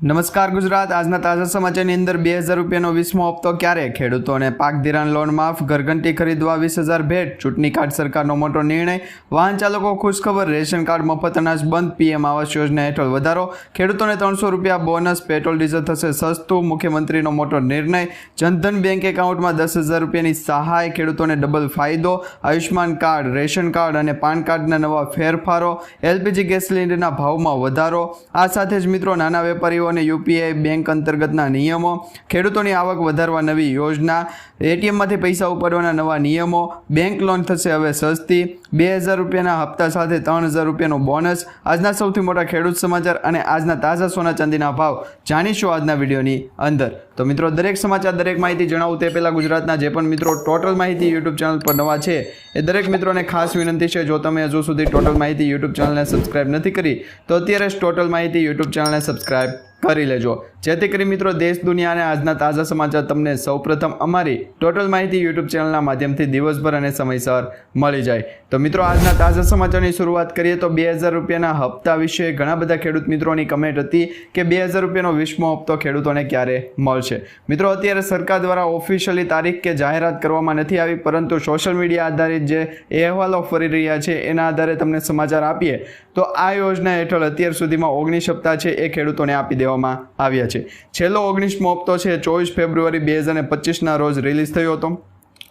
નમસ્કાર ગુજરાત આજના તાજા સમાચારની અંદર 2000 રૂપિયાનો 20મો હપ્તો ક્યારે ખેડૂતોને પાક ધિરાણ લોન માફ ઘરઘંટી ખરીદવા 20,000 ભેટ ચૂંટણી કાર્ડ સરકારનો મોટો નિર્ણય વાહન ચાલકો ખુશખબર રેશન કાર્ડ મફત અનાજ બંધ પીએમ આવાસ યોજના હેઠળ વધારો ખેડૂતોને 300 રૂપિયા બોનસ પેટ્રોલ ડીઝલ થશે સસ્તું મુખ્યમંત્રીનો મોટો નિર્ણય જનધન બેંક એકાઉન્ટમાં 10,000 રૂપિયાની સહાય ખેડૂતોને ડબલ ફાયદો આયુષ્માન કાર્ડ રેશન કાર્ડ અને પાન કાર્ડના નવા ફેરફારો એલપીજી ગેસ સિલિન્ડરના ભાવમાં વધારો આ સાથે જ મિત્રો નાના વેપારીઓ અને યુપીઆઈ બેંક અંતર્ગતના નિયમો ખેડૂતોની આવક વધારવા નવી યોજના એટીએમમાંથી પૈસા ઉપાડવાના નવા નિયમો બેંક લોન થશે હવે સસ્તી 2,000 રૂપિયાના હપ્તા સાથે 3,000 રૂપિયાનું બોનસ આજના સૌથી મોટા ખેડૂત સમાચાર અને આજના તાજા સોના ચાંદીના ભાવ જાણીશું આજના વિડીયોની અંદર તો મિત્રો દરેક સમાચાર દરેક માહિતી જણાવું તે પહેલાં ગુજરાતના જે પણ મિત્રો ટોટલ માહિતી યુટ્યુબ ચેનલ પર નવા છે એ દરેક મિત્રોને ખાસ વિનંતી છે જો તમે હજુ સુધી ટોટલ માહિતી યુટ્યુબ ચેનલને સબસ્ક્રાઇબ નથી કરી તો અત્યારે જ ટોટલ માહિતી યુટ્યુબ ચેનલને સબસ્ક્રાઇબ કરી લેજો જેથી કરી મિત્રો દેશ દુનિયા અને આજના તાજા સમાચાર તમને સૌપ્રથમ અમારી ટોટલ માહિતી યુટ્યુબ ચેનલના માધ્યમથી દિવસભર અને સમયસર મળી જાય તો મિત્રો આજના તાજા સમાચારની શરૂઆત કરીએ તો 2,000 રૂપિયાના હપ્તા વિશે ઘણા બધા ખેડૂત મિત્રોની કમેન્ટ હતી કે 2,000 રૂપિયાનો 20મો હપ્તો ખેડૂતોને ક્યારે મળશે મિત્રો અત્યારે સરકાર દ્વારા ઓફિશિયલી તારીખ કે જાહેરાત કરવામાં નથી આવી પરંતુ સોશિયલ મીડિયા આધારિત જે અહેવાલો ફરી રહ્યા છે એના આધારે તમને સમાચાર આપીએ તો આ યોજના હેઠળ અત્યાર સુધીમાં 19 હપ્તા છે એ ખેડૂતોને આપી દેવામાં આવ્યા છે છેલ્લો 19મો હપ્તો છે 24 ફેબ્રુઆરી 2025ના રોજ રિલીઝ થયો હતો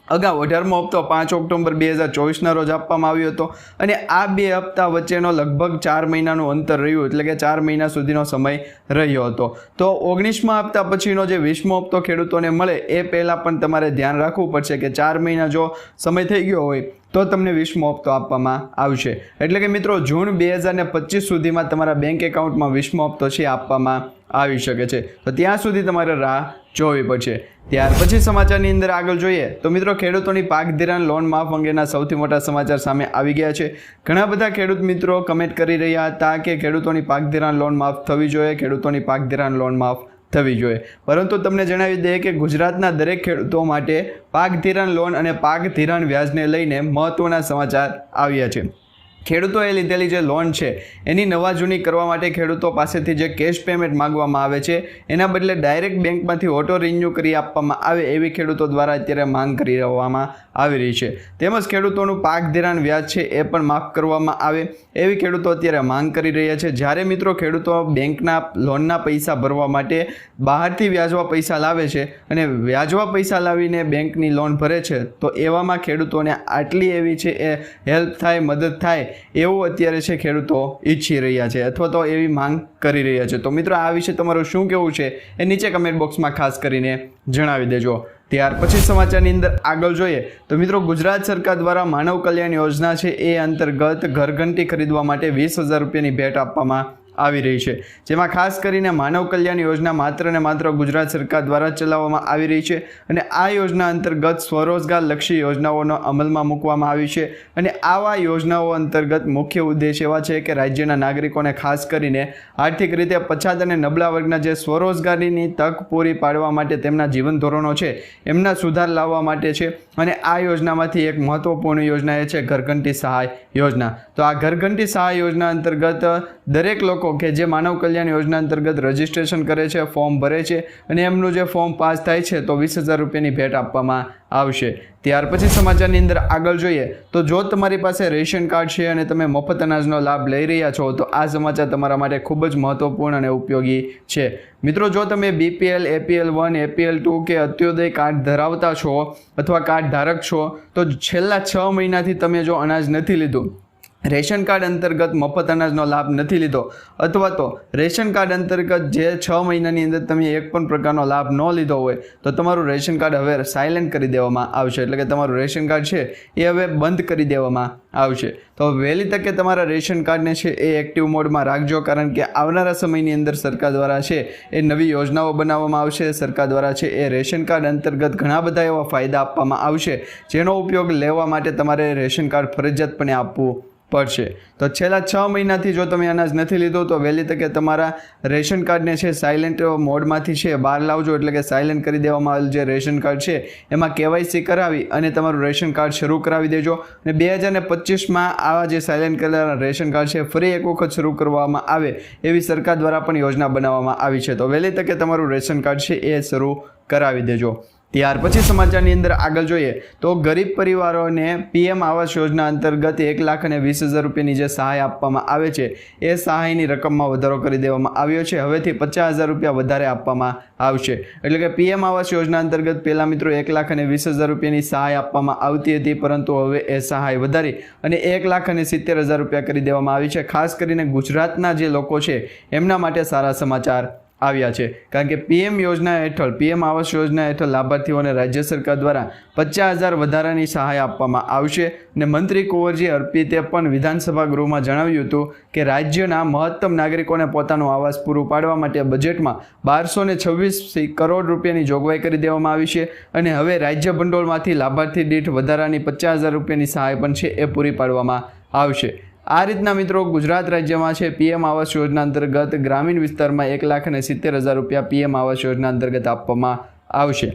અગાઉ 18મો હપ્તો 5 ઓક્ટોબર 2024ના રોજ આપવામાં આવ્યો હતો અને આ બે હપ્તા વચ્ચેનો લગભગ 4 મહિનાનું અંતર રહ્યું એટલે કે 4 મહિના સુધીનો સમય રહ્યો હતો તો 19મા હપ્તા પછીનો જે 20મો હપ્તો ખેડૂતોને મળે એ પહેલાં પણ તમારે ધ્યાન રાખવું પડશે કે 4 મહિના જો સમય થઈ ગયો હોય તો તમને 20મો હપ્તો આપવામાં આવશે એટલે કે મિત્રો જૂન 2025 સુધીમાં તમારા બેંક એકાઉન્ટમાં 20મો હપ્તો છે આપવામાં આવી શકે છે તો ત્યાં સુધી તમારે રાહ જોવી પડશે ત્યાર પછી સમાચારની અંદર આગળ જોઈએ તો મિત્રો ખેડૂતોની પાક ધિરાણ લોન માફ અંગેના સૌથી મોટા સમાચાર સામે આવી ગયા છે ઘણા બધા ખેડૂત મિત્રો કમેન્ટ કરી રહ્યા હતા કે ખેડૂતોની પાક ધિરાણ લોન માફ થવી જોઈએ ખેડૂતોની પાક ધિરાણ લોન માફ થવી જોઈએ પરંતુ તમને જણાવી દઈએ કે ગુજરાતના દરેક ખેડૂતો માટે પાક ધિરાણ લોન અને પાક ધિરાણ વ્યાજને લઈને મહત્વના સમાચાર આવ્યા છે ખેડૂતોએ લીધેલી જે લોન છે એની નવા જૂની કરવા માટે ખેડૂતો પાસેથી જે કેશ પેમેન્ટ માંગવામાં આવે છે એના બદલે ડાયરેક્ટ બેંકમાંથી ઓટો રિન્યૂ કરી આપવામાં આવે એવી ખેડૂતો દ્વારા અત્યારે માંગ કરી રહેવામાં આવી રહી છે તેમજ ખેડૂતોનું પાક ધિરાણ વ્યાજ છે એ પણ માફ કરવામાં આવે એવી ખેડૂતો અત્યારે માંગ કરી રહ્યા છે જ્યારે મિત્રો ખેડૂતો બેંકના લોનના પૈસા ભરવા માટે બહારથી વ્યાજવા પૈસા લાવે છે અને વ્યાજવા પૈસા લાવીને બેંકની લોન ભરે છે તો એવામાં ખેડૂતોને આટલી એવી છે એ હેલ્પ થાય મદદ થાય એવું અત્યારે છે ખેડૂતો ઈચ્છી રહ્યા છે અથવા તો એવી માંગ કરી રહ્યા છે તો મિત્રો આ વિશે તમારું શું કહેવું છે એ નીચે કમેન્ટ બોક્સમાં ખાસ કરીને જણાવી દેજો ત્યાર પછી સમાચારની અંદર આગળ જોઈએ તો મિત્રો ગુજરાત સરકાર દ્વારા માનવ કલ્યાણ યોજના છે એ અંતર્ગત ઘરઘંટી ખરીદવા માટે 20,000 રૂપિયાની ભેટ આપવામાં આવી રહી છે જેમાં ખાસ કરીને માનવ કલ્યાણ યોજના માત્ર ને માત્ર ગુજરાત સરકાર દ્વારા ચલાવવામાં આવી રહી છે અને આ યોજના અંતર્ગત સ્વરોજગાર લક્ષી યોજનાઓનો અમલમાં મૂકવામાં આવી છે અને આવા યોજનાઓ અંતર્ગત મુખ્ય ઉદ્દેશ એવા છે કે રાજ્યના નાગરિકોને ખાસ કરીને આર્થિક રીતે પછાત અને નબળા વર્ગના જે સ્વરોજગારીની તક પૂરી પાડવા માટે તેમના જીવન ધોરણો છે એમના સુધાર લાવવા માટે છે અને આ યોજનામાંથી એક મહત્વપૂર્ણ યોજના એ છે ઘરઘંટી સહાય યોજના તો આ ઘરઘંટી સહાય યોજના અંતર્ગત દરેક લોકો કે જે માનવ કલ્યાણ યોજના અંતર્ગત રજીસ્ટ્રેશન કરે છે ફોર્મ ભરે છે અને એમનું જે ફોર્મ પાસ થાય છે તો 20,000 રૂપિયાની ભેટ આપવામાં આવશે ત્યાર પછી સમાચારની અંદર આગળ જોઈએ તો જો તમારી પાસે રેશન કાર્ડ છે અને તમે મફત અનાજનો લાભ લઈ રહ્યા છો તો આ સમાચાર તમારા માટે ખૂબ જ મહત્વપૂર્ણ અને ઉપયોગી છે મિત્રો જો તમે બીપીએલ એપીએલ 1 એપીએલ 2 કે અત્યોદય કાર્ડ ધરાવતા છો અથવા કાર્ડ ધારક છો તો છેલ્લા 6 મહિનાથી તમે જો અનાજ નથી લીધું રેશન કાર્ડ અંતર્ગત મફત અનાજનો લાભ નથી લીધો અથવા તો રેશન કાર્ડ અંતર્ગત જે 6 મહિનાની અંદર તમે એક પણ પ્રકારનો લાભ ન લીધો હોય તો તમારું રેશન કાર્ડ હવે સાયલેન્ટ કરી દેવામાં આવશે એટલે કે તમારું રેશન કાર્ડ છે એ હવે બંધ કરી દેવામાં આવશે તો વહેલી તકે તમારા રેશન કાર્ડને છે એ એક્ટિવ મોડમાં રાખજો કારણ કે આવનારા સમયની અંદર સરકાર દ્વારા છે એ નવી યોજનાઓ બનાવવામાં આવશે સરકાર દ્વારા છે એ રેશન કાર્ડ અંતર્ગત ઘણા બધા એવા ફાયદા આપવામાં આવશે જેનો ઉપયોગ લેવા માટે તમારે રેશન કાર્ડ ફરજિયાતપણે આપવું પડશે। તો છેલ્લા 6 મહિનાથી જો તમે અનાજ નથી લીધું તો વહેલી તકે તમારા રેશન કાર્ડને છે સાયલેન્ટ મોડમાંથી છે બહાર લાવજો, એટલે કે સાયલેન્ટ કરી દેવામાં આવેલ જે રેશન કાર્ડ છે એમાં KYC કરાવી અને તમારું રેશન કાર્ડ શરૂ કરાવી દેજો। અને 2025માં આવા જે સાયલેન્ટ કરેલા રેશન કાર્ડ છે ફરી એક વખત શરૂ કરવામાં આવે એવી સરકાર દ્વારા પણ યોજના બનાવવામાં આવી છે। તો વહેલી તકે તમારું રેશન કાર્ડ છે એ શરૂ કરાવી દેજો। ત્યાર પછી સમાચારની અંદર આગળ જોઈએ તો ગરીબ પરિવારોને PM આવાસ યોજના અંતર્ગત 1,20,000 રૂપિયાની જે સહાય આપવામાં આવે છે એ સહાયની રકમમાં વધારો કરી દેવામાં આવ્યો છે। હવેથી 50,000 રૂપિયા વધારે આપવામાં આવશે, એટલે કે PM આવાસ યોજના અંતર્ગત પહેલાં મિત્રો 1,20,000 રૂપિયાની સહાય આપવામાં આવતી હતી, પરંતુ હવે એ સહાય વધારી અને 1,70,000 રૂપિયા કરી દેવામાં આવી છે। ખાસ કરીને ગુજરાતના જે લોકો છે એમના માટે સારા સમાચાર આવ્યા છે, કારણ કે PM યોજના હેઠળ PM આવાસ યોજના હેઠળ લાભાર્થીઓને રાજ્ય સરકાર દ્વારા 50,000 વધારાની સહાય આપવામાં આવશે। અને મંત્રી કુંવરજી અર્પિતે પણ વિધાનસભા ગૃહમાં જણાવ્યું હતું કે રાજ્યના મહત્તમ નાગરિકોને પોતાનું આવાસ પૂરું પાડવા માટે બજેટમાં 1226 કરોડ રૂપિયાની જોગવાઈ કરી દેવામાં આવી છે અને હવે રાજ્ય ભંડોળમાંથી લાભાર્થી દીઠ વધારાની 50,000 રૂપિયાની સહાય પણ છે એ પૂરી પાડવામાં આવશે। આ રીતના મિત્રો ગુજરાત રાજ્યમાં છે PM આવાસ યોજના અંતર્ગત ગ્રામીણ વિસ્તારમાં 1,70,000 રૂપિયા PM આવાસ યોજના અંતર્ગત આપવામાં આવશે।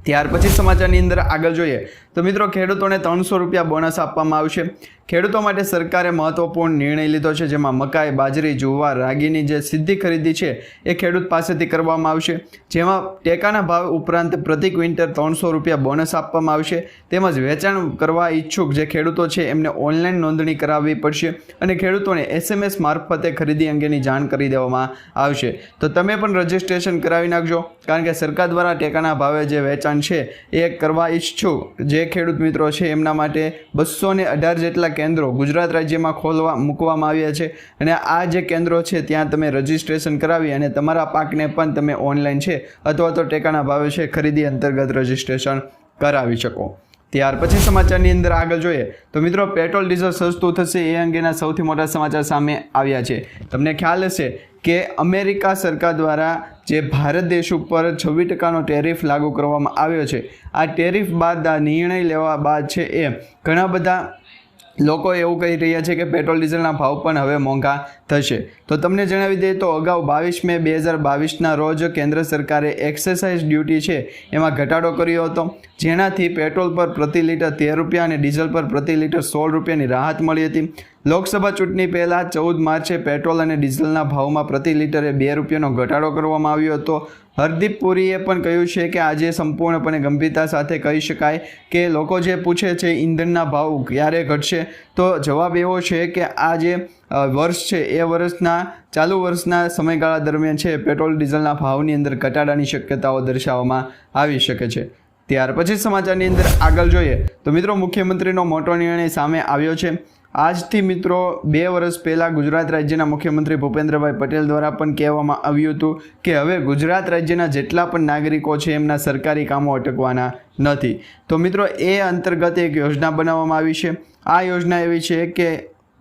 ત્યાર પછી સમાચારની અંદર આગળ જોઈએ તો મિત્રો ખેડૂતોને 300 રૂપિયા બોનસ આપવામાં આવશે। ખેડૂતો માટે સરકારે મહત્વપૂર્ણ નિર્ણય લીધો છે, જેમાં મકાઈ, બાજરી, જુવાર, રાગીની જે સીધી ખરીદી છે એ ખેડૂત પાસેથી કરવામાં આવશે, જેમાં ટેકાના ભાવ ઉપરાંત પ્રતિ ક્વિન્ટલ 300 રૂપિયા બોનસ આપવામાં આવશે। તેમજ વેચાણ કરવા ઈચ્છુક જે ખેડૂતો છે એમને ઓનલાઈન નોંધણી કરાવવી પડશે અને ખેડૂતોને SMS મારફતે ખરીદી અંગેની જાણ કરી દેવામાં આવશે। તો તમે પણ રજીસ્ટ્રેશન કરાવી નાખજો, કારણ કે સરકાર દ્વારા ટેકાના ભાવે જે વેચાણ છે એ કરવા ઈચ્છુક જે ખેડૂત મિત્રો છે એમના માટે 218 જેટલા કેન્દ્રો ગુજરાત રાજ્યમાં મૂકવામાં આવ્યા છે અને આ જે કેન્દ્રો છે ત્યાં તમે રજીસ્ટ્રેશન કરાવી અને તમારા પાકને પણ તમે ઓનલાઈન છે અથવા તો ટેકાના ભાવે છે ખરીદી અંતર્ગત રજીસ્ટ્રેશન કરાવી શકો। ત્યાર પછી સમાચારની અંદર આગળ જોઈએ તો મિત્રો પેટ્રોલ ડીઝલ સસ્તું થશે એ અંગેના સૌથી મોટા સમાચાર સામે આવ્યા છે। તમને ખ્યાલ હશે કે અમેરિકા સરકાર દ્વારા જે ભારત દેશ ઉપર 26% ટેરિફ લાગુ કરવામાં આવ્યો છે, આ ટેરિફ બાદ આ નિર્ણય લેવા બાદ છે એ ઘણા બધા લોકો એવું કહી રહ્યા છે કે પેટ્રોલ ડીઝલના ભાવ પણ હવે મોંઘા થશે। તો તમને જણાવી દઈએ તો અગાઉ 22 મે 2022ના રોજ કેન્દ્ર સરકારે એક્સાઇઝ ડ્યુટી છે એમાં ઘટાડો કર્યો હતો, જેનાથી પેટ્રોલ પર પ્રતિ લીટર 13 રૂપિયા અને ડીઝલ પર પ્રતિ લીટર 16 રૂપિયાની રાહત મળી હતી। લોકસભા ચૂંટણી પહેલાં 14 માર્ચે પેટ્રોલ અને ડીઝલના ભાવમાં પ્રતિ લીટરે 2 રૂપિયાનો ઘટાડો કરવામાં આવ્યો હતો। હરદીપ પુરીએ પણ કહ્યું છે કે આજે સંપૂર્ણપણે ગંભીરતા સાથે કહી શકાય કે લોકો જે પૂછે છે ઈંધણના ભાવ ક્યારે ઘટશે, તો જવાબ એવો છે કે આ જે વર્ષ છે એ વર્ષના ચાલુ વર્ષના સમયગાળા દરમિયાન છે પેટ્રોલ ડીઝલના ભાવની અંદર ઘટાડાની શક્યતાઓ દર્શાવવામાં આવી શકે છે। ત્યાર પછી સમાચારની અંદર આગળ જોઈએ તો મિત્રો મુખ્યમંત્રીનો મોટો નિર્ણય સામે આવ્યો છે। આજથી મિત્રો 2 વર્ષ પહેલાં ગુજરાત રાજ્યના મુખ્યમંત્રી ભૂપેન્દ્રભાઈ પટેલ દ્વારા પણ કહેવામાં આવ્યું હતું કે હવે ગુજરાત રાજ્યના જેટલા પણ નાગરિકો છે એમના સરકારી કામો અટકવાના નથી। તો મિત્રો એ અંતર્ગત એક યોજના બનાવવામાં આવી છે। આ યોજના એવી છે કે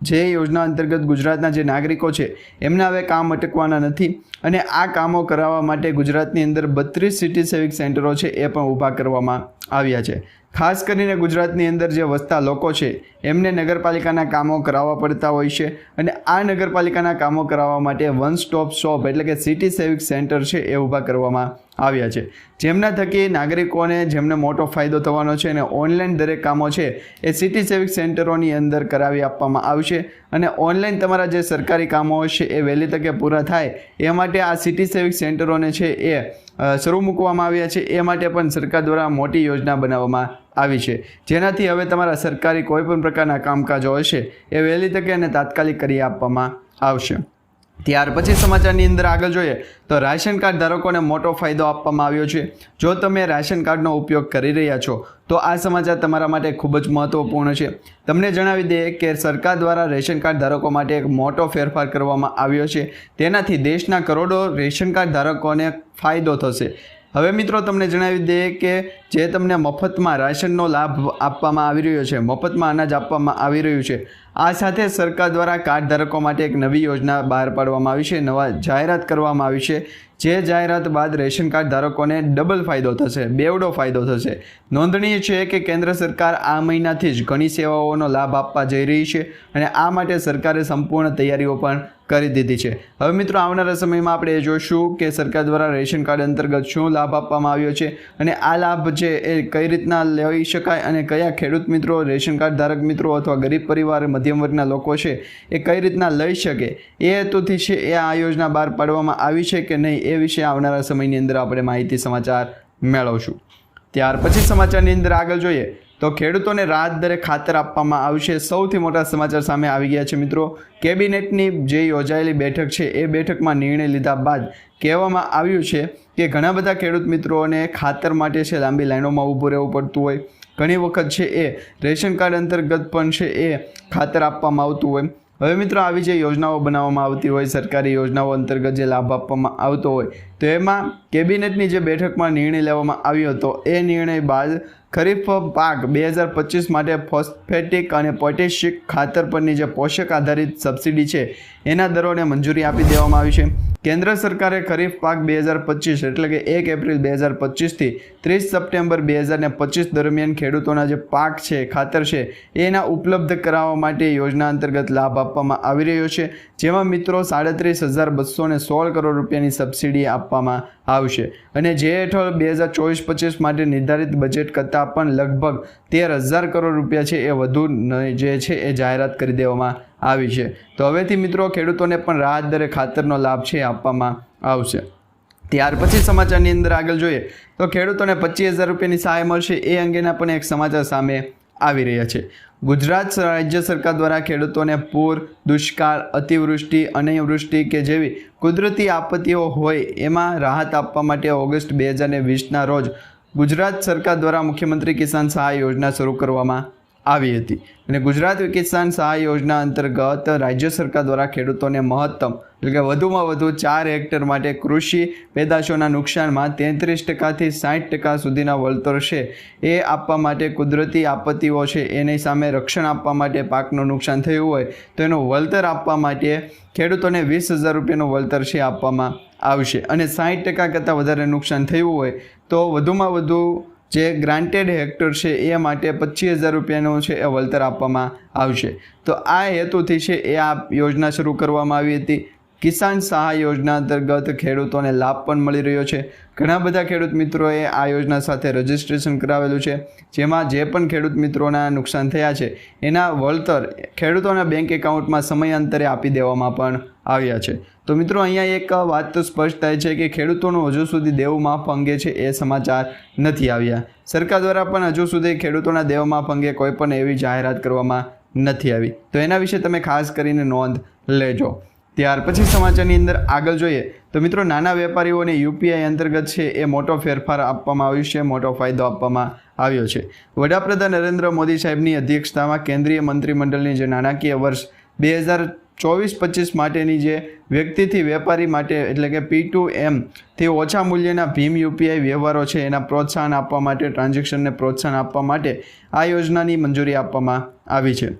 જે યોજના અંતર્ગત ગુજરાતના જે નાગરિકો છે એમના હવે કામ અટકવાના નથી અને આ કામો કરાવવા માટે ગુજરાતની અંદર 32 સિટી સેવિક સેન્ટરો છે એ પણ ઊભા કરવામાં આવ્યા છે। ખાસ કરીને ગુજરાતની અંદર જે વસતા લોકો છે એમને નગરપાલિકાના કામો કરાવવા પડતા હોય છે અને આ નગરપાલિકાના કામો કરાવવા માટે વન સ્ટોપ શોપ એટલે કે સિટી સેવિક સેન્ટર છે એ ઊભા કરવામાં આવ્યા છે, જેમના થકી નાગરિકોને જેમને મોટો ફાયદો થવાનો છે અને ઓનલાઈન દરેક કામો છે એ સિટી સેવિક સેન્ટરોની અંદર કરાવી આપવામાં આવશે અને ઓનલાઈન તમારા જે સરકારી કામો હશે એ વહેલી તકે પૂરા થાય એ માટે આ સિટી સેવિક સેન્ટરોને છે એ શરૂ મૂકવામાં આવ્યા છે। એ માટે પણ સરકાર દ્વારા મોટી યોજના બનાવવામાં આવી છે, જેનાથી હવે તમારા સરકારી કોઈપણ પ્રકારના કામકાજો હશે એ વહેલી તકે અને તાત્કાલિક કરી આપવામાં આવશે। ત્યાર પછી સમાચારની અંદર આગળ જોઈએ તો રાશન કાર્ડ ધારકોને મોટો ફાયદો આપવામાં આવ્યો છે। જો તમે રાશન કાર્ડનો ઉપયોગ કરી રહ્યા છો તો આ સમાચાર તમારા માટે ખૂબ જ મહત્વપૂર્ણ છે। તમને જણાવી દઈએ કે સરકાર દ્વારા રેશન કાર્ડ ધારકો માટે એક મોટો ફેરફાર કરવામાં આવ્યો છે, તેનાથી દેશના કરોડો રેશન કાર્ડ ધારકોને ફાયદો થશે। હવે મિત્રો તમને જણાવી દઈએ કે જે તમને મફતમાં રાશનનો લાભ આપવામાં આવી રહ્યો છે, મફતમાં અનાજ આપવામાં આવી રહ્યું છે, આ સાથે સરકાર દ્વારા કાર્ડ ધારકો માટે એક નવી યોજના બહાર પાડવામાં આવી છે, નવા જાહેરાત કરવામાં આવી છે, જે જાહેરાત બાદ રેશન કાર્ડ ધારકોને ડબલ ફાયદો થશે, બેવડો ફાયદો થશે. નોંધનીય છે કે કેન્દ્ર સરકાર આ મહિનાથી જ ઘણી સેવાઓનો લાભ આપવા જઈ રહી છે અને આ માટે સરકારે સંપૂર્ણ તૈયારીઓ પણ કરી દીધી છે. હવે મિત્રો આવનારા સમયમાં આપણે એ જોઈશું કે સરકાર દ્વારા રેશન કાર્ડ અંતર્ગત શું લાભ આપવામાં આવ્યો છે અને આ લાભ છે એ કઈ રીતના લઈ શકાય અને કયા ખેડૂત મિત્રો, રેશન કાર્ડ ધારક મિત્રો અથવા ગરીબ પરિવાર, મધ્યમ વર્ગના લોકો છે એ કઈ રીતના લઈ શકે એ હેતુથી છે એ આ યોજના બહાર પાડવામાં આવી છે કે નહીં એ વિશે આવનારા સમયની અંદર આપણે માહિતી સમાચાર મેળવશું. ત્યાર પછી સમાચારની અંદર આગળ જોઈએ તો ખેડૂતોને રાહત દરે ખાતર આપવામાં આવશે. સૌથી મોટા સમાચાર સામે આવી ગયા છે મિત્રો. કેબિનેટની જે યોજાયેલી બેઠક છે એ બેઠકમાં નિર્ણય લીધા બાદ કહેવામાં આવ્યું છે કે ઘણા બધા ખેડૂત મિત્રોને ખાતર માટે છે લાંબી લાઈનોમાં ઊભું રહેવું પડતું હોય, ઘણી વખત છે એ રેશન કાર્ડ અંતર્ગત પણ છે એ ખાતર આપવામાં આવતું હોય. હવે મિત્રો આવી જે યોજનાઓ બનાવવામાં આવતી હોય, સરકારી યોજનાઓ અંતર્ગત જે લાભ આપવામાં આવતો હોય, તો એમાં કેબિનેટની જે બેઠકમાં નિર્ણય લેવામાં આવ્યો હતો એ નિર્ણય બાદ ખરીફ પાક 2025 માટે ફોસ્ફેટિક અને પોટેશિયમ ખાતર પરની જે પોષક આધારિત સબસિડી છે એના દરોને મંજૂરી આપી દેવામાં આવી છે. કેન્દ્ર સરકારે ખરીફ પાક 2025 એટલે કે 1 એપ્રિલ 2025થી 30 સપ્ટેમ્બર 2025 દરમિયાન ખેડૂતોના જે પાક છે, ખાતર છે એના ઉપલબ્ધ કરાવવા માટે યોજના અંતર્ગત લાભ આપવામાં આવી રહ્યો છે, જેમાં મિત્રો 37,216 કરોડ રૂપિયાની સબસિડી આપવામાં આવશે અને જે હેઠળ 2024-25 માટે નિર્ધારિત બજેટ કરતાં પણ લગભગ 13,000 કરોડ રૂપિયા છે એ વધુ જે છે એ જાહેરાત કરી દેવામાં આવી છે. તો હવેથી મિત્રો ખેડૂતોને પણ રાહત દરે ખાતરનો લાભ છે આપવામાં આવશે. ત્યાર પછી સમાચારની અંદર આગળ જોઈએ તો ખેડૂતોને 25,000 રૂપિયાની સહાય મળશે એ અંગેના પણ એક સમાચાર સામે આવી રહ્યા છે. ગુજરાત રાજ્ય સરકાર દ્વારા ખેડૂતોને પૂર, દુષ્કાળ, અતિવૃષ્ટિ, અનાવૃષ્ટિ કે જેવી કુદરતી આપત્તિઓ હોય એમાં રાહત આપવા માટે ઓગસ્ટ 2020ના રોજ ગુજરાત સરકાર દ્વારા મુખ્યમંત્રી કિસાન સહાય યોજના શરૂ કરવામાં આવી હતી અને ગુજરાત કિસાન સહાય યોજના અંતર્ગત રાજ્ય સરકાર દ્વારા ખેડૂતોને મહત્તમ એટલે કે વધુમાં વધુ 4 હેક્ટર માટે કૃષિ પેદાશોના નુકસાનમાં 33%થી 60% સુધીના વળતર છે એ આપવા માટે, કુદરતી આપત્તિઓ છે એની સામે રક્ષણ આપવા માટે, પાકનું નુકસાન થયું હોય તો એનું વળતર આપવા માટે ખેડૂતોને 20,000 રૂપિયાનું વળતર છે આપવામાં આવશે અને 60% કરતાં વધારે નુકસાન થયું હોય તો વધુમાં વધુ જે ગ્રાન્ટેડ હેક્ટર છે એ માટે 25,000 રૂપિયાનું છે એ વળતર આપવામાં આવશે. તો આ હેતુથી છે એ આ યોજના શરૂ કરવામાં આવી હતી. કિસાન સહાય યોજના અંતર્ગત ખેડૂતોને લાભ પણ મળી રહ્યો છે. ઘણા બધા ખેડૂત મિત્રોએ આ યોજના સાથે રજિસ્ટ્રેશન કરાવેલું છે, જેમાં જે પણ ખેડૂત મિત્રોના નુકસાન થયા છે એના વળતર ખેડૂતોના બેંક એકાઉન્ટમાં સમયાંતરે આપી દેવામાં પણ આવ્યા છે. તો મિત્રો અહીંયા એક વાત તો સ્પષ્ટ થાય છે કે ખેડૂતોનું હજુ સુધી દેવું માફ અંગે છે એ સમાચાર નથી આવ્યા. સરકાર દ્વારા પણ હજુ સુધી ખેડૂતોના દેવ માફ અંગે કોઈ પણ એવી જાહેરાત કરવામાં નથી આવી. તો એના વિશે તમે ખાસ કરીને નોંધ લેજો. ત્યાર પછી સમાચારની અંદર આગળ જોઈએ તો મિત્રો નાના વેપારીઓને યુપીઆઈ અંતર્ગત છે એ મોટો ફેરફાર આપવામાં આવ્યો છે, મોટો ફાયદો આપવામાં આવ્યો છે. વડાપ્રધાન નરેન્દ્ર મોદી સાહેબની અધ્યક્ષતામાં કેન્દ્રીય મંત્રીમંડળની જે નાણાકીય વર્ષ 2024-25 માટેની જે વ્યક્તિથી વેપારી માટે એટલે કે P2M થી ઓછા મૂલ્યના ભીમ યુપીઆઈ વ્યવહારો છે એના પ્રોત્સાહન આપવા માટે, ટ્રાન્ઝેક્શનને પ્રોત્સાહન આપવા માટે આ યોજનાની મંજૂરી આપવામાં આવી છે.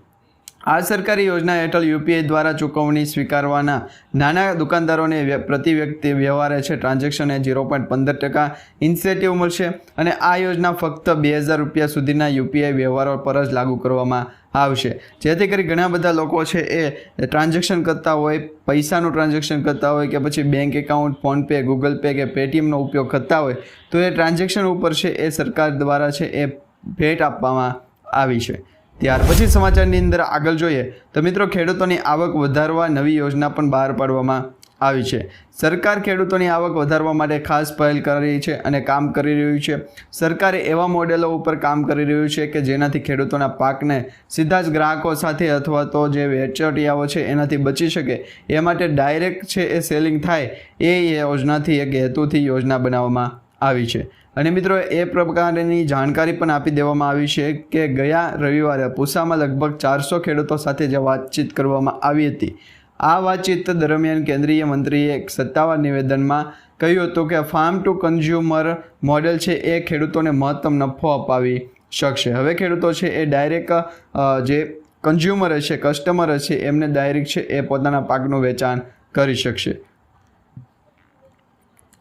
આ સરકારી યોજના હેઠળ યુપીઆઈ દ્વારા ચૂકવણી સ્વીકારવાના નાના દુકાનદારોને પ્રતિ વ્યક્તિ વ્યવહારે છે ટ્રાન્ઝેક્શને 0.15% ઇન્સેન્ટિવ મળશે અને આ યોજના ફક્ત 2,000 રૂપિયા સુધીના યુપીઆઈ વ્યવહારો પર જ લાગુ કરવામાં આવશે, જેથી કરી ઘણા બધા લોકો છે એ ટ્રાન્ઝેક્શન કરતા હોય, પૈસાનું ટ્રાન્ઝેક્શન કરતા હોય કે પછી bank account, PhonePe, Google pay કે પેટીએમનો ઉપયોગ કરતા હોય તો એ ટ્રાન્ઝેક્શન ઉપર છે એ સરકાર દ્વારા છે એ ભેટ આપવામાં આવી છે. ત્યાર પછી સમાચારની અંદર આગળ જોઈએ તો મિત્રો ખેડૂતોની આવક વધારવા નવી યોજના પણ બહાર પાડવામાં આવી છે. સરકાર ખેડૂતોની આવક વધારવા માટે ખાસ પહેલ કરી છે અને કામ કરી રહ્યું છે. સરકારે એવા મોડેલો ઉપર કામ કરી રહ્યું છે કે જેનાથી ખેડૂતોના પાકને સીધા જ ગ્રાહકો સાથે અથવા તો જે વેચટિયાઓ છે એનાથી બચી શકે એ માટે ડાયરેક્ટ છે એ સેલિંગ થાય એ યોજનાથી એક હેતુથી યોજના બનાવવામાં આવી છે. અને મિત્રો એ પ્રકારની જાણકારી પણ આપી દેવામાં આવી છે કે ગયા રવિવારે પૂસામાં લગભગ 400 ખેડૂતો સાથે જે વાતચીત કરવામાં આવી હતી, આ વાતચીત દરમિયાન કેન્દ્રીય મંત્રીએ એક સત્તાવાર નિવેદનમાં કહ્યું હતું કે ફાર્મ ટુ કન્ઝ્યુમર મોડેલ છે એ ખેડૂતોને મહત્તમ નફો અપાવી શકશે. હવે ખેડૂતો છે એ ડાયરેક્ટ જે કન્ઝ્યુમર હશે, કસ્ટમર હશે, એમને ડાયરેક્ટ છે એ પોતાના પાકનું વેચાણ કરી શકશે.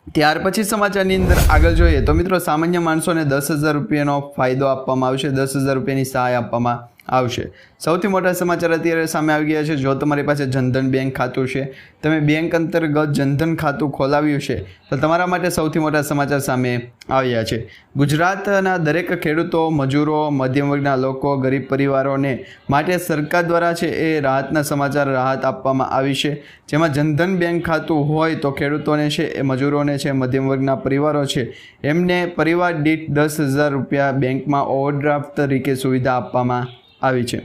ત્યાર પછી સમાચારની અંદર આગળ જોઈએ તો મિત્રો સામાન્ય માણસોને 10,000 રૂપિયાનો ફાયદો આપવામાં આવશે, 10,000 રૂપિયાની સહાય આપવામાં આવશે. સૌથી મોટા સમાચાર અત્યારે સામે આવી ગયા છે. જો તમારી પાસે જનધન બેંક ખાતું છે, તમે બેંક અંતર્ગત જનધન ખાતું ખોલાવ્યું છે, તો તમારા માટે સૌથી મોટા સમાચાર સામે આવ્યા છે. ગુજરાતના દરેક ખેડૂતો, મજૂરો, મધ્યમ વર્ગના લોકો, ગરીબ પરિવારોને માટે સરકાર દ્વારા છે એ રાહતના સમાચાર રાહત આપવામાં આવી છે. જેમાં જનધન બેંક ખાતું હોય તો ખેડૂતોને છે એ મજૂરોને છે, મધ્યમ વર્ગના પરિવારો છે, એમને પરિવાર દીઠ 10,000 રૂપિયા બેંકમાં ઓવરડ્રાફ્ટ તરીકે સુવિધા આપવામાં આવી છે.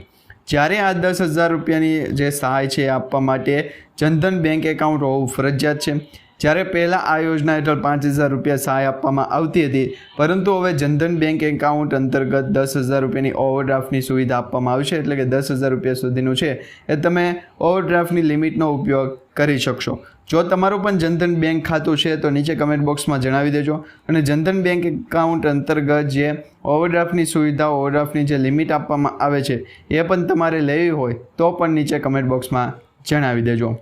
જ્યારે આ 10,000 રૂપિયાની જે સહાય છે આપવા માટે જનધન બેંક એકાઉન્ટ હોવું ફરજિયાત છે. જ્યારે પહેલાં આ યોજના હેઠળ 5,000 રૂપિયા સહાય આપવામાં આવતી હતી, પરંતુ હવે જનધન બેંક એકાઉન્ટ અંતર્ગત 10,000 રૂપિયાની ઓવરડ્રાફ્ટની સુવિધા આપવામાં આવશે. એટલે કે 10,000 રૂપિયા સુધીનું છે એ તમે ઓવરડ્રાફ્ટની લિમિટનો ઉપયોગ કરી શકશો. જો તમારું પણ જનધન બેંક ખાતું છે તો નીચે કમેન્ટ બોક્સમાં જણાવી દેજો. અને જનધન બેંક એકાઉન્ટ અંતર્ગત જે ઓવરડ્રાફ્ટની સુવિધા, ઓવરડ્રાફ્ટની જે લિમિટ આપવામાં આવે છે એ પણ તમારે લેવી હોય તો પણ નીચે કમેન્ટ બોક્સમાં જણાવી દેજો.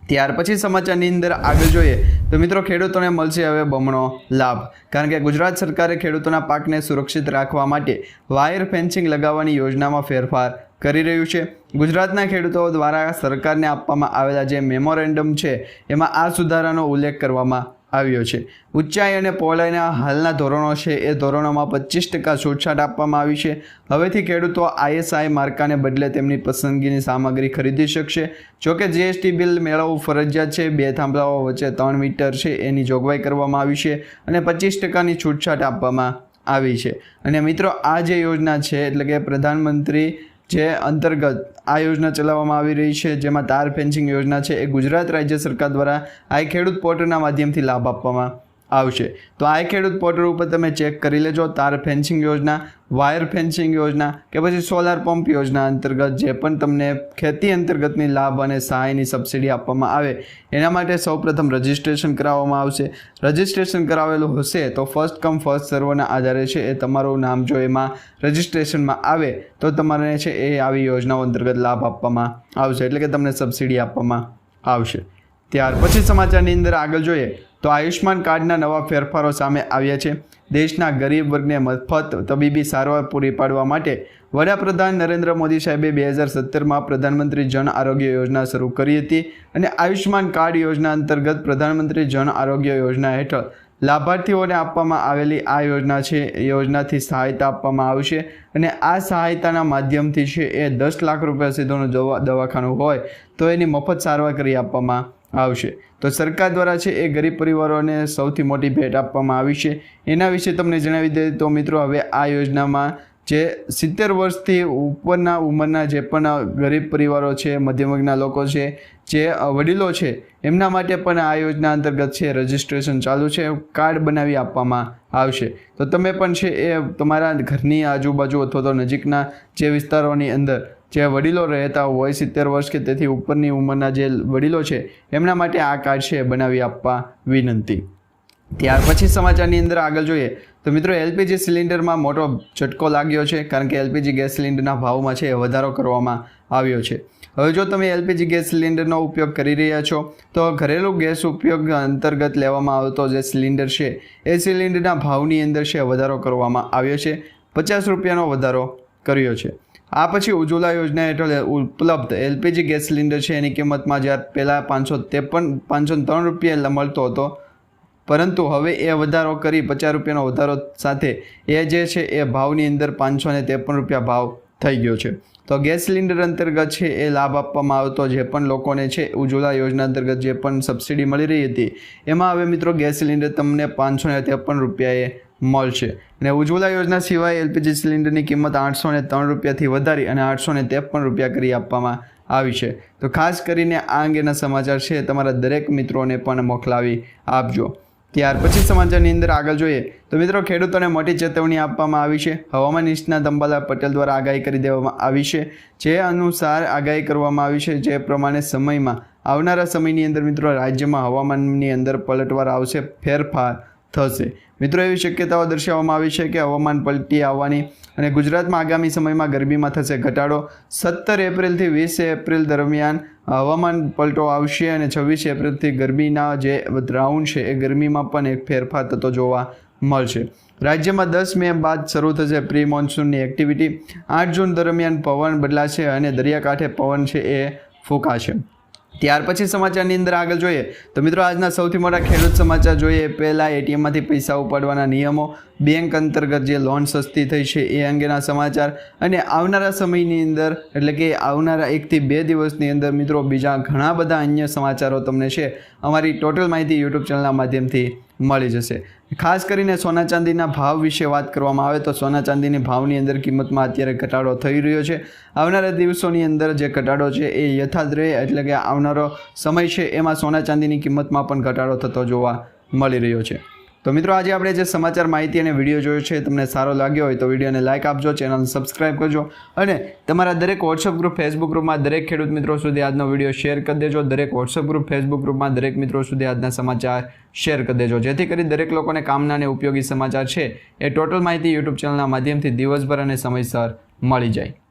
ત્યાર પછી સમાચારની અંદર આગળ જોઈએ તો મિત્રો ખેડૂતોને મળશે હવે બમણો લાભ. કારણ કે ગુજરાત સરકારે ખેડૂતોના પાકને સુરક્ષિત રાખવા માટે વાયર ફેન્સિંગ લગાવવાની યોજનામાં ફેરફાર કરી રહ્યું છે. ગુજરાતના ખેડૂતો દ્વારા સરકારને આપવામાં આવેલા જે મેમોરેન્ડમ છે એમાં આ સુધારાનો ઉલ્લેખ કરવામાં આવ્યો છે. ઊંચાઈ અને પહોળાઈના હાલના ધોરણો છે એ ધોરણોમાં 25% છૂટછાટ આપવામાં આવી છે. હવેથી ખેડૂતો ISI માર્કાને બદલે તેમની પસંદગીની સામગ્રી ખરીદી શકશે. જોકે GST બિલ મેળવવું ફરજિયાત છે. 2 થાંભલાઓ વચ્ચે 3 મીટર છે એની જોગવાઈ કરવામાં આવી છે અને 25%ની છૂટછાટ આપવામાં આવી છે. અને મિત્રો આ જે યોજના છે એટલે કે પ્રધાનમંત્રી જે અંતર્ગત આ યોજના ચલાવવામાં આવી રહી છે, જેમાં તાર ફેન્સિંગ યોજના છે એ ગુજરાત રાજ્ય સરકાર દ્વારા આ ખેડૂત પોર્ટલના માધ્યમથી લાભ આપવામાં આવશે. તો આ ખેડૂત પોર્ટલ ઉપર તમે ચેક કરી લેજો. તાર ફેન્સિંગ યોજના, વાયર ફેન્સિંગ યોજના કે પછી સોલાર પંપ યોજના અંતર્ગત જે પણ તમને ખેતી અંતર્ગતની લાભ અને સહાયની સબસિડી આપવામાં આવે એના માટે સૌપ્રથમ રજિસ્ટ્રેશન કરાવવામાં આવશે. રજિસ્ટ્રેશન કરાવેલું હશે તો ફર્સ્ટ કમ ફર્સ્ટ સર્વના આધારે છે એ તમારું નામ જો એમાં રજિસ્ટ્રેશનમાં આવે તો તમારે છે એ આવી યોજનાઓ અંતર્ગત લાભ આપવામાં આવશે, એટલે કે તમને સબસિડી આપવામાં આવશે. ત્યાર પછી સમાચારની અંદર આગળ જોઈએ તો આયુષ્માન કાર્ડના નવા ફેરફારો સામે આવ્યા છે. દેશના ગરીબ વર્ગને મફત તબીબી સારવાર પૂરી પાડવા માટે વડાપ્રધાન નરેન્દ્ર મોદી સાહેબે 2017માં પ્રધાનમંત્રી જન આરોગ્ય યોજના શરૂ કરી હતી. અને આયુષ્માન કાર્ડ યોજના અંતર્ગત પ્રધાનમંત્રી જન આરોગ્ય યોજના હેઠળ લાભાર્થીઓને આપવામાં આવેલી આ યોજના છે એ યોજનાથી સહાયતા આપવામાં આવશે. અને આ સહાયતાના માધ્યમથી છે એ 10 લાખ રૂપિયા સીધોનું દવાખાનું હોય તો એની મફત સારવાર કરી આપવામાં આવશે. તો સરકાર દ્વારા છે એ ગરીબ પરિવારોને સૌથી મોટી ભેટ આપવામાં આવી છે. એના વિશે તમને જણાવી દઈએ તો મિત્રો હવે આ યોજનામાં જે 70 વર્ષથી ઉપરના ઉંમરના જે પણ ગરીબ પરિવારો છે, મધ્યમ વર્ગના લોકો છે, જે વડીલો છે, એમના માટે પણ આ યોજના અંતર્ગત છે રજિસ્ટ્રેશન ચાલુ છે. કાર્ડ બનાવી આપવામાં આવશે. તો તમે પણ છે એ તમારા ઘરની આજુબાજુ અથવા તો નજીકના જે વિસ્તારોની અંદર જે વડીલો રહેતા હોય 70 વર્ષ કે તેથી ઉપરની ઉંમરના જે વડીલો છે એમના માટે આ કાર્ડ છે બનાવી આપવા વિનંતી. ત્યાર પછી સમાચારની અંદર આગળ જોઈએ તો મિત્રો LPG સિલિન્ડરમાં મોટો ઝટકો લાગ્યો છે. કારણ કે LPG ગેસ સિલિન્ડરના ભાવમાં છે વધારો કરવામાં આવ્યો છે. હવે જો તમે LPG ગેસ સિલિન્ડરનો ઉપયોગ કરી રહ્યા છો તો ઘરેલું ગેસ ઉપયોગ અંતર્ગત લેવામાં આવતો જે સિલિન્ડર છે એ સિલિન્ડરના ભાવની અંદર છે વધારો કરવામાં આવ્યો છે. 50 રૂપિયાનો વધારો કર્યો છે. આ પછી ઉજ્જવલા યોજના હેઠળ ઉપલબ્ધ LPG ગેસ સિલિન્ડર છે એની કિંમતમાં જ્યારે પહેલાં 503 રૂપિયા મળતો હતો, પરંતુ હવે એ વધારો કરી 50 રૂપિયાનો વધારો સાથે એ જે છે એ ભાવની અંદર 553 રૂપિયા ભાવ થઈ ગયો છે. તો ગેસ સિલિન્ડર અંતર્ગત છે એ લાભ આપવામાં આવતો જે પણ લોકોને છે ઉજ્જવલા યોજના અંતર્ગત જે પણ સબસિડી મળી રહી હતી એમાં હવે મિત્રો ગેસ સિલિન્ડર તમને 553 રૂપિયાએ મળશે. અને ઉજ્જવલા યોજના સિવાય LPG સિલિન્ડરની કિંમત 803 રૂપિયાથી વધારી અને 853 રૂપિયા કરી આપવામાં આવી છે. તો ખાસ કરીને આ અંગેના સમાચાર છે તમારા દરેક મિત્રોને પણ મોકલાવી આપજો. ત્યાર પછી સમાચારની અંદર આગળ જોઈએ તો મિત્રો ખેડૂતોને મોટી ચેતવણી આપવામાં આવી છે. હવામાન નિષ્ણાત અંબાલાલ પટેલ દ્વારા આગાહી કરી દેવામાં આવી છે. જે અનુસાર આગાહી કરવામાં આવી છે જે પ્રમાણે સમયમાં આવનારા સમયની અંદર મિત્રો રાજ્યમાં હવામાનની અંદર પલટવાર આવશે, ફેરફાર થશે। મિત્રો, એવી શક્યતાઓ દર્શાવવામાં આવી છે કે હવામાન પલટી આવવાની અને ગુજરાતમાં આગામી સમયમાં ગરમીમાં થશે ઘટાડો। 17 એપ્રિલથી 20 એપ્રિલ દરમિયાન હવામાન પલટો આવશે અને 26 એપ્રિલથી ગરમીના જે રાઉન્ડ છે એ ગરમીમાં પણ એક ફેરફાર થતો જોવા મળશે। રાજ્યમાં 10 મે બાદ શરૂ થશે પ્રી મોન્સૂનની એક્ટિવિટી। 8 જૂન દરમિયાન પવન બદલાશે અને દરિયાકાંઠે પવન છે એ ફૂંકાશે। ત્યાર પછી સમાચારની અંદર આગળ જોઈએ તો મિત્રો, આજના સૌથી મોટા ખેડૂત સમાચાર જોઈએ પહેલાં એટીએમમાંથી પૈસા ઉપાડવાના નિયમો, બેંક અંતર્ગત જે લોન સસ્તી થઈ છે એ અંગેના સમાચાર અને આવનારા સમયની અંદર એટલે કે આવનારા 1 થી 2 દિવસની અંદર મિત્રો બીજા ઘણા બધા અન્ય સમાચારો તમને છે અમારી ટોટલ માહિતી યુટ્યુબ ચેનલના માધ્યમથી મળી જશે। ખાસ કરીને સોના ચાંદીના ભાવ વિશે વાત કરવામાં આવે તો સોના ચાંદીની ભાવની અંદર કિંમતમાં અત્યારે ઘટાડો થઈ રહ્યો છે। આવનારા દિવસોની અંદર જે ઘટાડો છે એ યથાવત રહે એટલે કે આવનારો સમય છે એમાં સોના ચાંદીની કિંમતમાં પણ ઘટાડો થતો જોવા મળી રહ્યો છે। તો મિત્રો, આજે આપણે જે સમાચાર માહિતી અને વિડીયો જોયો છે તમને સારો લાગ્યો હોય તો વિડીયોને લાઇક આપજો, ચેનલને સબસ્ક્રાઇબ કરજો અને તમારા દરેક વોટ્સઅપ ગ્રુપ, ફેસબુક ગ્રુપમાં દરેક ખેડૂત મિત્રો સુધી આજનો વિડીયો શેર કરી દેજો। દરેક વોટ્સઅપ ગ્રુપ, ફેસબુક ગ્રુપમાં દરેક મિત્રો સુધી આજના સમાચાર શેર કરી દેજો, જેથી કરી દરેક લોકોને કામના અને ઉપયોગી સમાચાર છે એ ટોટલ માહિતી યુટ્યુબ ચેનલના માધ્યમથી દિવસભર અને સમયસર મળી જાય।